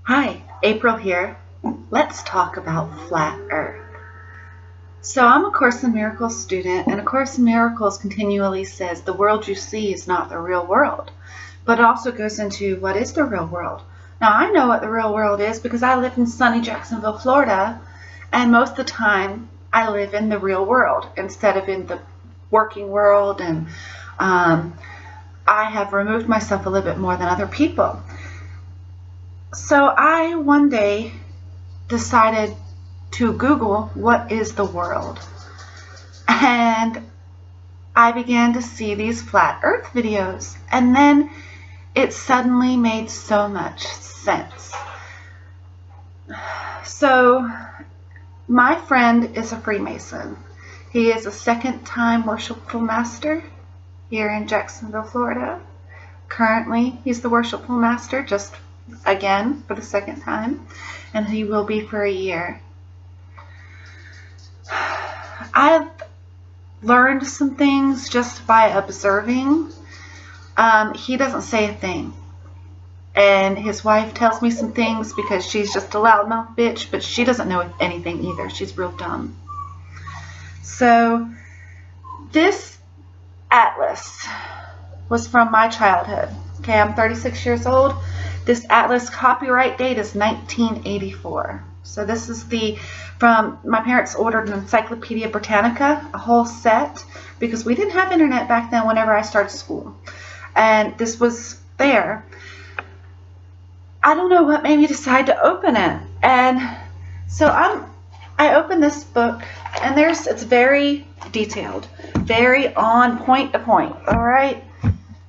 Hi, April here. Let's talk about flat Earth. So I'm a Course in Miracles student, and A Course in Miracles continually says the world you see is not the real world, but it also goes into what is the real world. Now I know what the real world is because I live in sunny Jacksonville, Florida, and most of the time I live in the real world instead of in the working world, and I have removed myself a little bit more than other people. So I one day decided to Google what is the world, and I began to see these flat earth videos, and then it suddenly made so much sense. So my friend is a Freemason. He is a second-time worshipful master here in Jacksonville, Florida. Currently he's the worshipful master just again for the second time, and he will be for a year. I've learned some things just by observing. He doesn't say a thing, and his wife tells me some things because she's just a loudmouth bitch, but she doesn't know anything either. She's real dumb. So this atlas was from my childhood. Okay, I'm 36 years old. This atlas copyright date is 1984. So this is from my parents ordered an Encyclopedia Britannica, a whole set, because we didn't have internet back then whenever I started school. And this was there. I don't know what made me decide to open it. And so I opened this book, and it's very detailed, very on point to point, all right?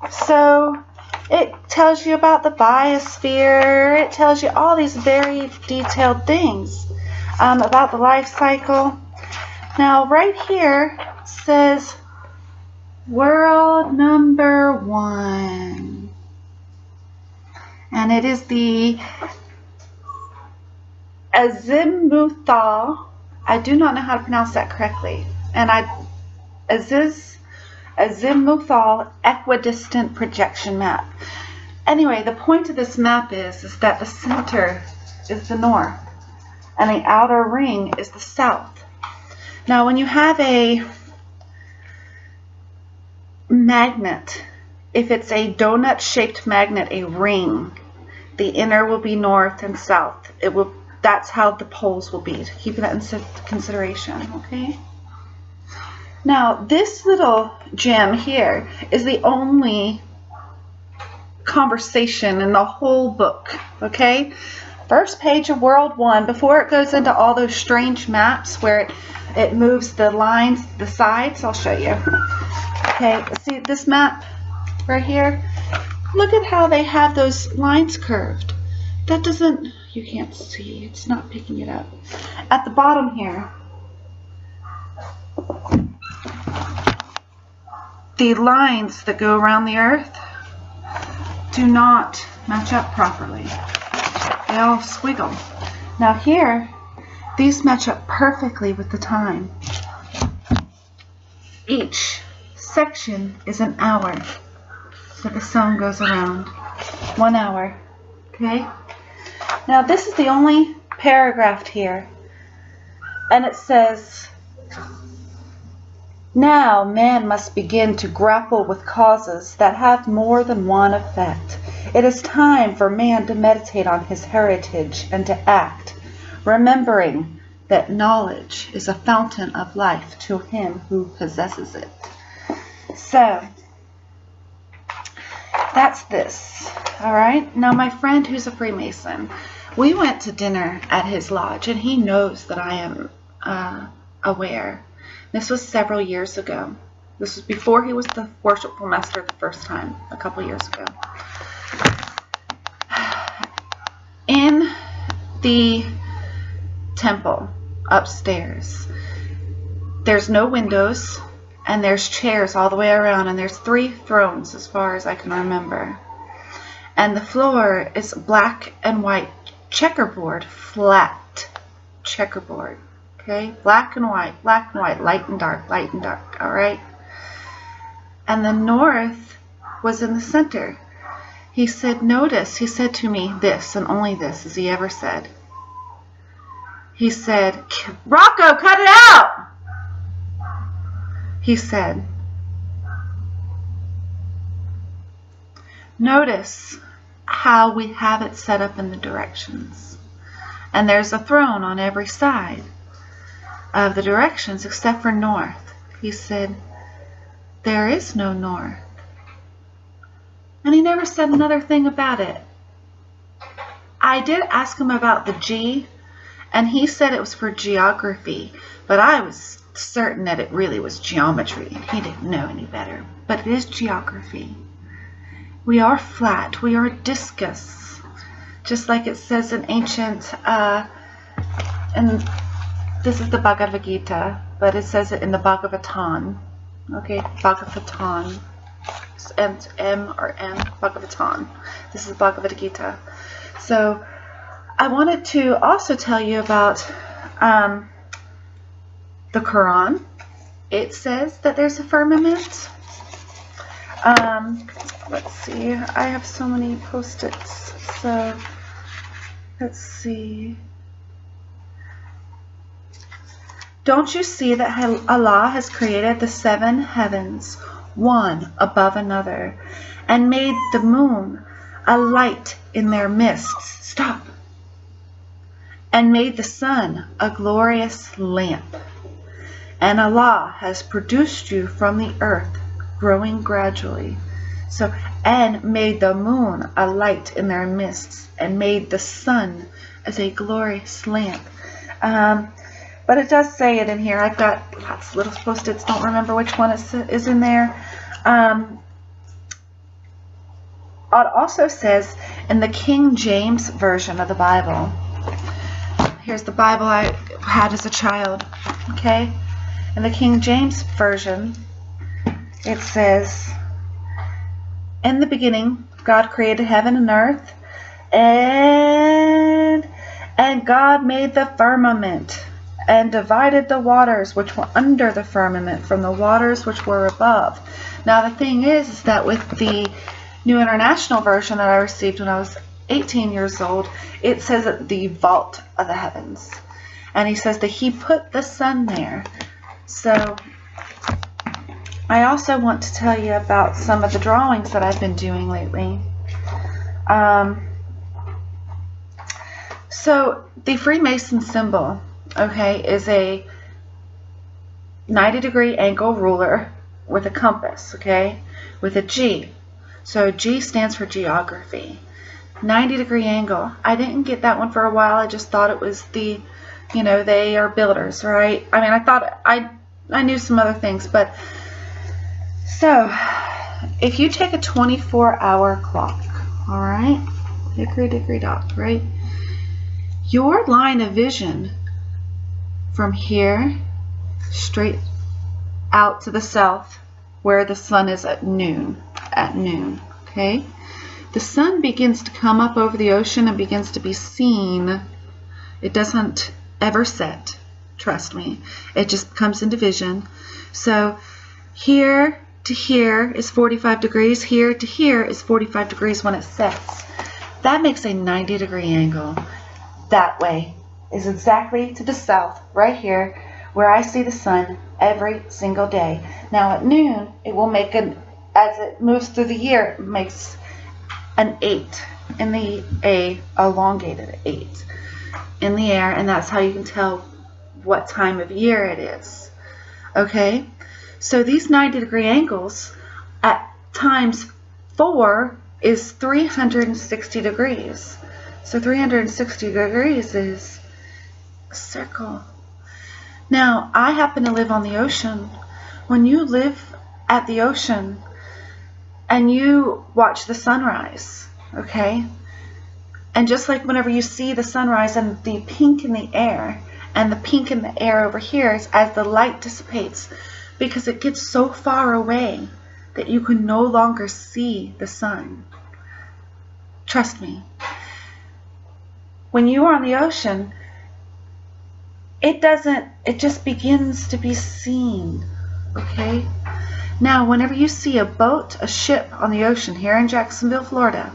So it tells you about the biosphere. It tells you all these very detailed things about the life cycle. Now, right here says world number 1. And it is the azimuthal. I do not know how to pronounce that correctly. And azimuthal equidistant projection map. Anyway, the point of this map is that the center is the north and the outer ring is the south. Now, when you have a magnet, if it's a donut-shaped magnet, a ring, the inner will be north and south. That's how the poles will be. Keeping that in consideration, okay? Now, this little gem here is the only conversation in the whole book, okay? First page of World 1, before it goes into all those strange maps where it moves the lines, the sides, I'll show you. Okay, see this map right here? Look at how they have those lines curved. That doesn't, you can't see, it's not picking it up. At the bottom here, the lines that go around the earth do not match up properly. They all squiggle. Now here, these match up perfectly with the time. Each section is an hour that the sun goes around. 1 hour. Okay? Now this is the only paragraph here. And it says, now man must begin to grapple with causes that have more than one effect. It is time for man to meditate on his heritage and to act, remembering that knowledge is a fountain of life to him who possesses it. So, that's this. All right? Now, my friend who's a Freemason, we went to dinner at his lodge, and he knows that I am aware. This was several years ago. This was before he was the worshipful master the first time, a couple years ago. In the temple upstairs, there's no windows, and there's chairs all the way around, and there's 3 thrones as far as I can remember. And the floor is black and white checkerboard, flat checkerboard. Okay, black and white, light and dark, all right? And the north was in the center. He said, notice, he said to me this, and only this, as he ever said. He said, Rocco, cut it out! He said, notice how we have it set up in the directions. And there's a throne on every side of the directions except for north. He said, there is no north. And he never said another thing about it. I did ask him about the G, and he said it was for geography, but I was certain that it really was geometry. He didn't know any better, but it is geography. We are flat. We are a discus, just like it says in ancient, and this is the Bhagavad Gita, but it says it in the Bhagavatam. Okay, Bhagavatam. And M or M, Bhagavatam. This is Bhagavad Gita. So I wanted to also tell you about the Quran. It says that there's a firmament. Let's see. I have so many post-its. So let's see. Don't you see that Allah has created the 7 heavens, one above another, and made the moon a light in their midst. Stop. And made the sun a glorious lamp. And Allah has produced you from the earth, growing gradually. So, and made the moon a light in their midst, and made the sun as a glorious lamp. But it does say it in here. I've got lots of little post-its. Don't remember which one is in there. It also says in the King James version of the Bible. Here's the Bible I had as a child. Okay? In the King James version, it says, in the beginning, God created heaven and earth, and God made the firmament, and divided the waters which were under the firmament from the waters which were above. Now the thing is that with the New International Version that I received when I was 18 years old, it says that the vault of the heavens. And he says that he put the sun there. So I also want to tell you about some of the drawings that I've been doing lately. So the Freemason symbol, okay, is a 90-degree angle ruler with a compass, okay, with a G. So G stands for geography. 90-degree angle. I didn't get that one for a while. I just thought it was the, you know, they are builders, right? I mean, I thought I knew some other things, but so if you take a 24-hour clock, all right, hickory dickory dock, right? Your line of vision from here straight out to the south where the sun is at noon, okay? The sun begins to come up over the ocean and begins to be seen. It doesn't ever set, trust me. It just comes into vision. So here to here is 45 degrees. Here to here is 45 degrees when it sets. That makes a 90-degree angle. That way is exactly to the south, right here, where I see the sun every single day. Now at noon, it will make as it moves through the year, it makes an 8 in the elongated 8 in the air, and that's how you can tell what time of year it is. Okay, so these 90-degree angles at times 4 is 360 degrees. So 360 degrees is a circle. Now, I happen to live on the ocean. When you live at the ocean and you watch the sunrise, okay? And just like whenever you see the sunrise and the pink in the air, and the pink in the air over here is as the light dissipates, because it gets so far away that you can no longer see the sun. Trust me. When you are on the ocean, it just begins to be seen, okay? Now, whenever you see a boat, a ship on the ocean here in Jacksonville, Florida,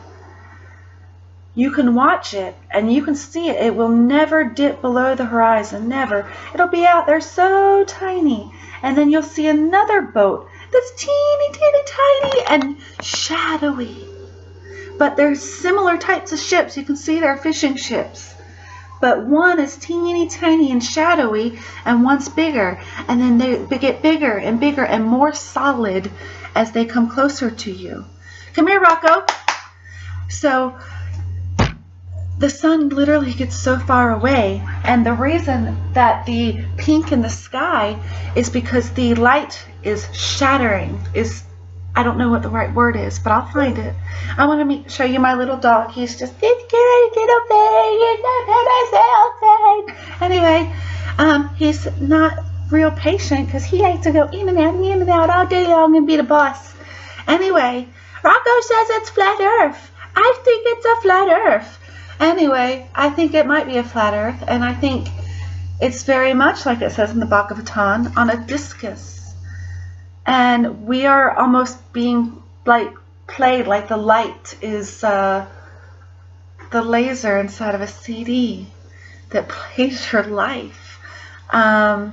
You can watch it and you can see it. It will never dip below the horizon, never. It'll be out there so tiny. And then you'll see another boat that's teeny, teeny, tiny and shadowy. But there's similar types of ships. You can see they're fishing ships. But one is teeny, tiny and shadowy, and one's bigger. And then they get bigger and bigger and more solid as they come closer to you. Come here, Rocco. So the sun literally gets so far away, and the reason that the pink in the sky is because the light is shattering. I don't know what the right word is, but I'll find it. I want to show you my little dog. He's just, get up there. Anyway, he's not real patient because he likes to go in and out all day long and be the boss. Anyway, Rocco says it's flat Earth. I think it's a flat Earth. Anyway, I think it might be a flat Earth, and I think it's very much like it says in the Bhagavatam, on a discus. And we are almost being like played like the light is the laser inside of a CD that plays your life. I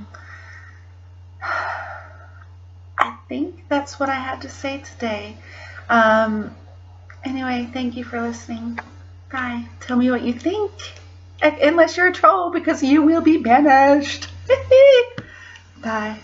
think that's what I had to say today. Anyway, thank you for listening. Bye. Tell me what you think. Unless you're a troll, because you will be banished. Bye.